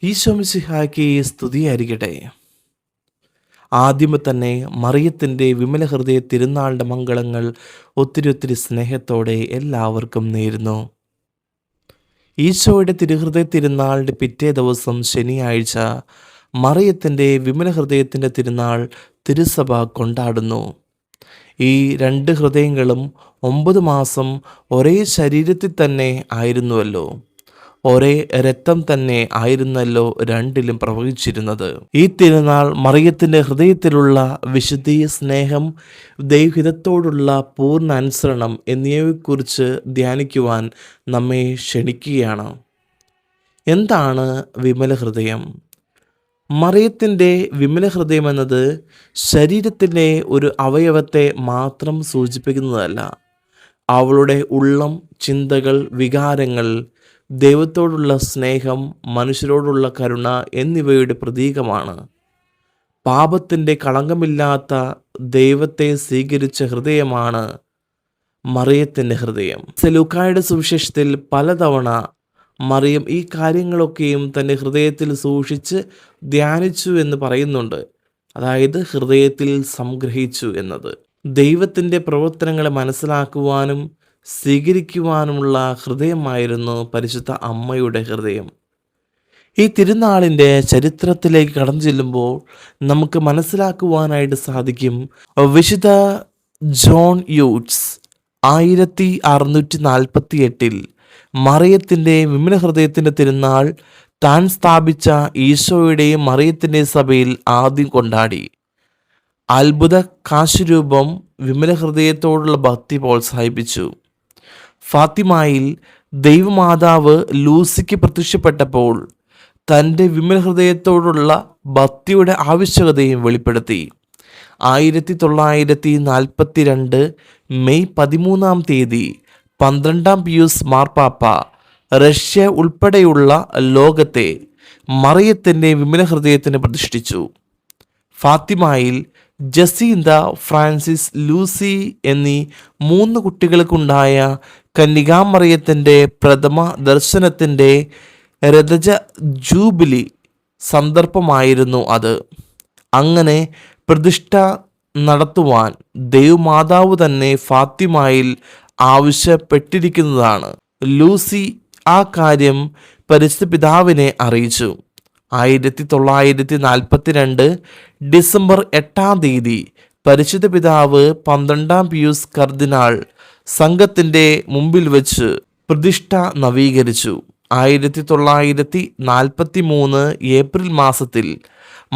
ഈശോ മിശിഹായ്ക്ക് സ്തുതിയായിരിക്കട്ടെ. ആദ്യമേ തന്നെ മറിയത്തിൻ്റെ വിമല ഹൃദയ തിരുനാളിൻ്റെ മംഗളങ്ങൾ ഒത്തിരി സ്നേഹത്തോടെ എല്ലാവർക്കും നേരുന്നു. ഈശോയുടെ തിരുഹൃദയ തിരുനാളിൻ്റെ പിറ്റേ ദിവസം ശനിയാഴ്ച മറിയത്തിൻ്റെ വിമല ഹൃദയത്തിൻ്റെ തിരുനാൾ തിരുസഭ കൊണ്ടാടുന്നു. ഈ രണ്ട് ഹൃദയങ്ങളും 9 മാസം ഒരേ ശരീരത്തിൽ തന്നെ ആയിരുന്നുവല്ലോ, ഒരേ രക്തം തന്നെ ആയിരുന്നല്ലോ രണ്ടിലും പ്രവഹിച്ചിരുന്നത്. ഈ തിരുനാൾ മറിയത്തിൻ്റെ ഹൃദയത്തിലുള്ള വിശുദ്ധീയ സ്നേഹം, ദൈവഹിതത്തോടുള്ള പൂർണ്ണ അനുസരണം എന്നിവയെക്കുറിച്ച് ധ്യാനിക്കുവാൻ നമ്മെ ക്ഷണിക്കുകയാണ്. എന്താണ് വിമല ഹൃദയം? മറിയത്തിൻ്റെ വിമല ഹൃദയം എന്നത് ശരീരത്തിൻ്റെ ഒരു അവയവത്തെ മാത്രം സൂചിപ്പിക്കുന്നതല്ല. അവളുടെ ഉള്ളം, ചിന്തകൾ, വികാരങ്ങൾ, ദൈവത്തോടുള്ള സ്നേഹം, മനുഷ്യരോടുള്ള കരുണ എന്നിവയുടെ പ്രതീകമാണ്. പാപത്തിൻ്റെ കളങ്കമില്ലാത്ത ദൈവത്തെ സ്വീകരിച്ച ഹൃദയമാണ് മറിയത്തിൻ്റെ ഹൃദയം. ലൂക്കായുടെ സുവിശേഷത്തിൽ പലതവണ മറിയം ഈ കാര്യങ്ങളൊക്കെയും തൻ്റെ ഹൃദയത്തിൽ സൂക്ഷിച്ച് ധ്യാനിച്ചു എന്ന് പറയുന്നുണ്ട്. അതായത് ഹൃദയത്തിൽ സംഗ്രഹിച്ചു എന്നത്. ദൈവത്തിൻ്റെ പ്രവർത്തനങ്ങളെ മനസ്സിലാക്കുവാനും സ്വീകരിക്കുവാനുമുള്ള ഹൃദയമായിരുന്നു പരിശുദ്ധ അമ്മയുടെ ഹൃദയം. ഈ തിരുനാളിൻ്റെ ചരിത്രത്തിലേക്ക് കടന്നു ചെല്ലുമ്പോൾ നമുക്ക് മനസ്സിലാക്കുവാനായിട്ട് സാധിക്കും, വിശുദ്ധ ജോൺ യൂട്സ് 1648 മറിയത്തിൻ്റെ വിമല ഹൃദയത്തിൻ്റെ തിരുനാൾ താൻ സ്ഥാപിച്ച ഈശോയുടെയും മറിയത്തിൻ്റെയും സഭയിൽ ആദ്യം കൊണ്ടാടി. അത്ഭുത കാശുരൂപം വിമല ഹൃദയത്തോടുള്ള ഭക്തി പ്രോത്സാഹിപ്പിച്ചു. ഫാത്തിമയിൽ ദൈവമാതാവ് ലൂസിക്ക് പ്രത്യക്ഷപ്പെട്ടപ്പോൾ തൻ്റെ വിമല ഹൃദയത്തോടുള്ള ഭക്തിയുടെ ആവശ്യകതയും വെളിപ്പെടുത്തി. 1942 മെയ് 13 12 പിയൂസ് മാർപ്പാപ്പ റഷ്യ ഉൾപ്പെടെയുള്ള ലോകത്തെ മറിയത്തിൻ്റെ വിമല ഹൃദയത്തിന് പ്രതിഷ്ഠിച്ചു. ഫാത്തിമയിൽ ജസീന്ത, ഫ്രാൻസിസ്, ലൂസി എന്നീ 3 കുട്ടികൾക്കുണ്ടായ കന്യകാമറിയത്തിൻ്റെ പ്രഥമ ദർശനത്തിൻ്റെ രഥജ ജൂബിലി സന്ദർഭമായിരുന്നു അത്. അങ്ങനെ പ്രതിഷ്ഠ നടത്തുവാൻ ദൈവമാതാവ് തന്നെ ഫാത്തിമയിൽ ആവശ്യപ്പെട്ടിരിക്കുന്നതാണ്. ലൂസി ആ കാര്യം പരിശുദ്ധ പിതാവിനെ അറിയിച്ചു. 1942 ഡിസംബർ 8 പരിശുദ്ധ പിതാവ് 12 പിയൂസ് കർദിനാൾ സംഘത്തിൻ്റെ മുമ്പിൽ വെച്ച് പ്രതിഷ്ഠ നവീകരിച്ചു. 1943 ഏപ്രിൽ മാസത്തിൽ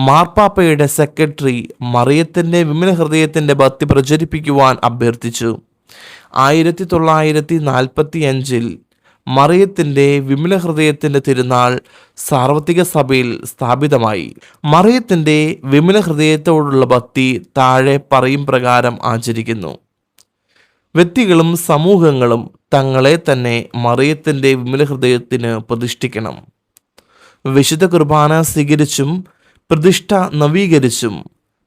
മാർപ്പാപ്പയുടെ സെക്രട്ടറി മറിയത്തിൻ്റെ വിമല ഹൃദയത്തിൻ്റെ ഭക്തി പ്രചരിപ്പിക്കുവാൻ അഭ്യർത്ഥിച്ചു. 1945 മറിയത്തിൻ്റെ വിമല ഹൃദയത്തിൻ്റെ തിരുനാൾ സാർവത്രിക സഭയിൽ സ്ഥാപിതമായി. മറിയത്തിൻ്റെ വിമല ഹൃദയത്തോടുള്ള ഭക്തി താഴെ പറയും പ്രകാരം ആചരിക്കുന്നു. വ്യക്തികളും സമൂഹങ്ങളും തങ്ങളെ തന്നെ മറിയത്തിൻ്റെ വിമല ഹൃദയത്തിന് പ്രതിഷ്ഠിക്കണം. വിശുദ്ധ കുർബാന സ്വീകരിച്ചും പ്രതിഷ്ഠ നവീകരിച്ചും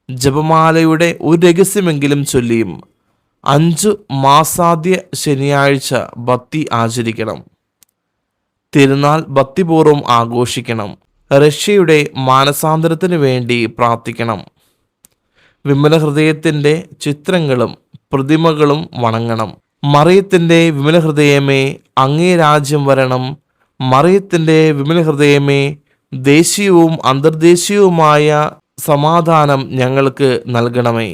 ജപമാലയുടെ ഒരു രഹസ്യമെങ്കിലും ചൊല്ലിയും 5 മാസാദ്യ ശനിയാഴ്ച ഭക്തി ആചരിക്കണം. തിരുനാൾ ഭക്തിപൂർവ്വം ആഘോഷിക്കണം. റഷ്യയുടെ മാനസാന്തരത്തിന് വേണ്ടി പ്രാർത്ഥിക്കണം. വിമല ഹൃദയത്തിൻ്റെ ചിത്രങ്ങളും പ്രതിമകളും വണങ്ങണം. മറിയത്തിൻ്റെ വിമല ഹൃദയമേ, അങ്ങേ രാജ്യം വരണം. മറിയത്തിൻ്റെ വിമല ഹൃദയമേ, ദേശീയവും അന്തർദേശീയവുമായ സമാധാനം ഞങ്ങൾക്ക് നൽകണമേ.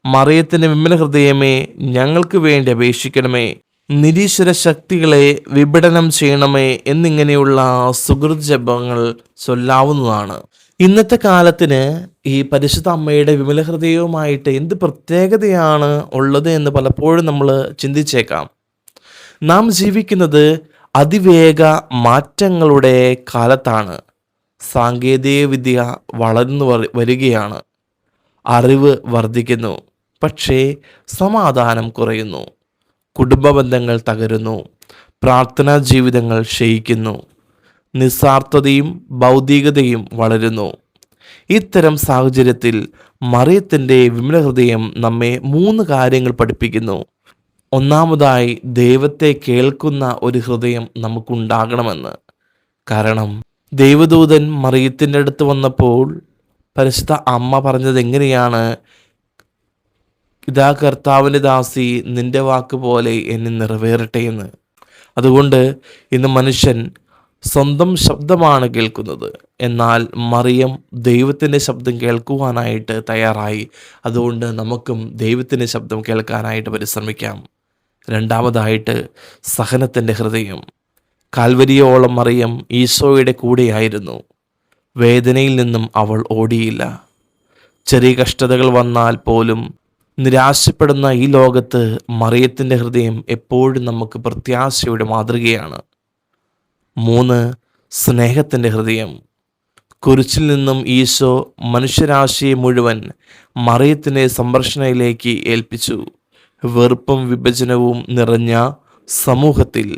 മറിയത്തിൻ്റെ വിമല ഹൃദയമേ, ഞങ്ങൾക്ക് വേണ്ടി അപേക്ഷിക്കണമേ. നിരീശ്വര ശക്തികളെ വിഘടനം ചെയ്യണമേ എന്നിങ്ങനെയുള്ള സുഹൃത് ജപങ്ങൾ ചൊല്ലാവുന്നതാണ്. ഇന്നത്തെ കാലത്തിന് ഈ പരിശുദ്ധ അമ്മയുടെ വിമല ഹൃദയവുമായിട്ട് എന്ത് പ്രത്യേകതയാണ് ഉള്ളത് എന്ന് പലപ്പോഴും നമ്മൾ ചിന്തിച്ചേക്കാം. നാം ജീവിക്കുന്നത് അതിവേഗ മാറ്റങ്ങളുടെ കാലത്താണ്. സാങ്കേതിക വിദ്യ വളർന്നു വരികയാണ്. അറിവ് വർദ്ധിക്കുന്നു, പക്ഷേ സമാധാനം കുറയുന്നു. കുടുംബ ബന്ധങ്ങൾ തകരുന്നു. പ്രാർത്ഥനാ ജീവിതങ്ങൾ ക്ഷയിക്കുന്നു. നിസ്വാർത്ഥതയും ഭൗതികതയും വളരുന്നു. ഇത്തരം സാഹചര്യത്തിൽ മറിയത്തിൻ്റെ വിമല ഹൃദയം നമ്മെ 3 കാര്യങ്ങൾ പഠിപ്പിക്കുന്നു. ഒന്നാമതായി, ദൈവത്തെ കേൾക്കുന്ന ഒരു ഹൃദയം നമുക്കുണ്ടാകണമെന്ന്. കാരണം ദൈവദൂതൻ മറിയത്തിൻ്റെ അടുത്ത് വന്നപ്പോൾ പരിശുദ്ധ അമ്മ പറഞ്ഞത് എങ്ങനെയാണ്? ഇതാ കർത്താവിൻ്റെ ദാസി, നിന്റെ വാക്ക് പോലെ എന്നെ നിറവേറട്ടെ എന്ന്. അതുകൊണ്ട് ഇന്ന് മനുഷ്യൻ സ്വന്തം ശബ്ദമാണ് കേൾക്കുന്നത്, എന്നാൽ മറിയം ദൈവത്തിൻ്റെ ശബ്ദം കേൾക്കുവാനായിട്ട് തയ്യാറായി. അതുകൊണ്ട് നമുക്കും ദൈവത്തിൻ്റെ ശബ്ദം കേൾക്കാനായിട്ട് പരിശ്രമിക്കാം. രണ്ടാമതായിട്ട്, സഹനത്തിൻ്റെ ഹൃദയം. കാൽവരിയോളം മറിയം ഈശോയുടെ കൂടെയായിരുന്നു. വേദനയിൽ നിന്നും അവൾ ഓടിയില്ല. ചെറിയ കഷ്ടതകൾ വന്നാൽ പോലും നിരാശപ്പെടുന്ന ഈ ലോകത്ത് മറിയത്തിൻ്റെ ഹൃദയം എപ്പോഴും നമുക്ക് പ്രത്യാശയുടെ മാതൃകയാണ്. 3, സ്നേഹത്തിൻ്റെ ഹൃദയം. കുരിശിൽ നിന്നും ഈശോ മനുഷ്യരാശിയെ മുഴുവൻ മറിയത്തിൻ്റെ സംരക്ഷണയിലേക്ക് ഏൽപ്പിച്ചു. വെറുപ്പും വിഭജനവും നിറഞ്ഞ സമൂഹത്തിൽ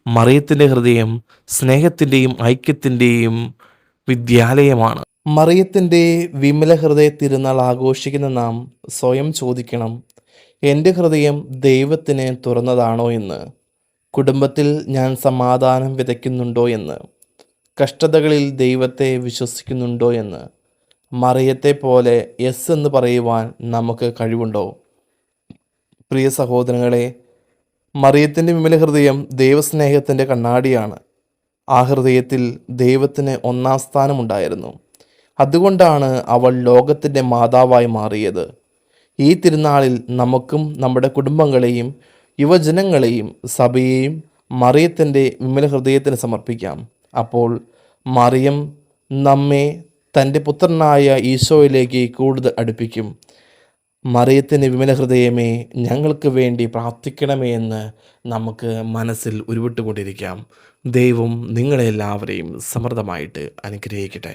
മറിയത്തിൻ്റെ ഹൃദയം സ്നേഹത്തിൻ്റെയും ഐക്യത്തിൻ്റെയും വിദ്യാലയമാണ്. മറിയത്തിൻ്റെ വിമല ഹൃദയ തിരുനാൾ ആഘോഷിക്കുന്ന നാം സ്വയം ചോദിക്കണം, എൻ്റെ ഹൃദയം ദൈവത്തിന് തുറന്നതാണോ എന്ന്? കുടുംബത്തിൽ ഞാൻ സമാധാനം വിതയ്ക്കുന്നുണ്ടോ എന്ന്? കഷ്ടതകളിൽ ദൈവത്തെ വിശ്വസിക്കുന്നുണ്ടോ എന്ന്? മറിയത്തെ പോലെ യെസ് എന്ന് പറയുവാൻ നമുക്ക് കഴിവുണ്ടോ? പ്രിയ സഹോദരങ്ങളെ, മറിയത്തിൻ്റെ വിമല ഹൃദയം ദൈവസ്നേഹത്തിൻ്റെ കണ്ണാടിയാണ്. ആ ഹൃദയത്തിൽ ദൈവത്തിന് ഒന്നാം സ്ഥാനമുണ്ടായിരുന്നു. അതുകൊണ്ടാണ് അവൾ ലോകത്തിൻ്റെ മാതാവായി മാറിയത്. ഈ തിരുനാളിൽ നമുക്കും നമ്മുടെ കുടുംബങ്ങളെയും യുവജനങ്ങളെയും സഭയെയും മറിയത്തിൻ്റെ വിമല ഹൃദയത്തിന് സമർപ്പിക്കാം. അപ്പോൾ മറിയം നമ്മെ തൻ്റെ പുത്രനായ ഈശോയിലേക്ക് കൂടുതൽ അടുപ്പിക്കും. മറിയത്തിൻ്റെ വിമല ഹൃദയമേ, ഞങ്ങൾക്ക് വേണ്ടി പ്രാർത്ഥിക്കണമേ എന്ന് നമുക്ക് മനസ്സിൽ ഉരുവിട്ടുകൊണ്ടിരിക്കാം. ദൈവം നിങ്ങളെല്ലാവരെയും സമൃദ്ധമായിട്ട് അനുഗ്രഹിക്കട്ടെ.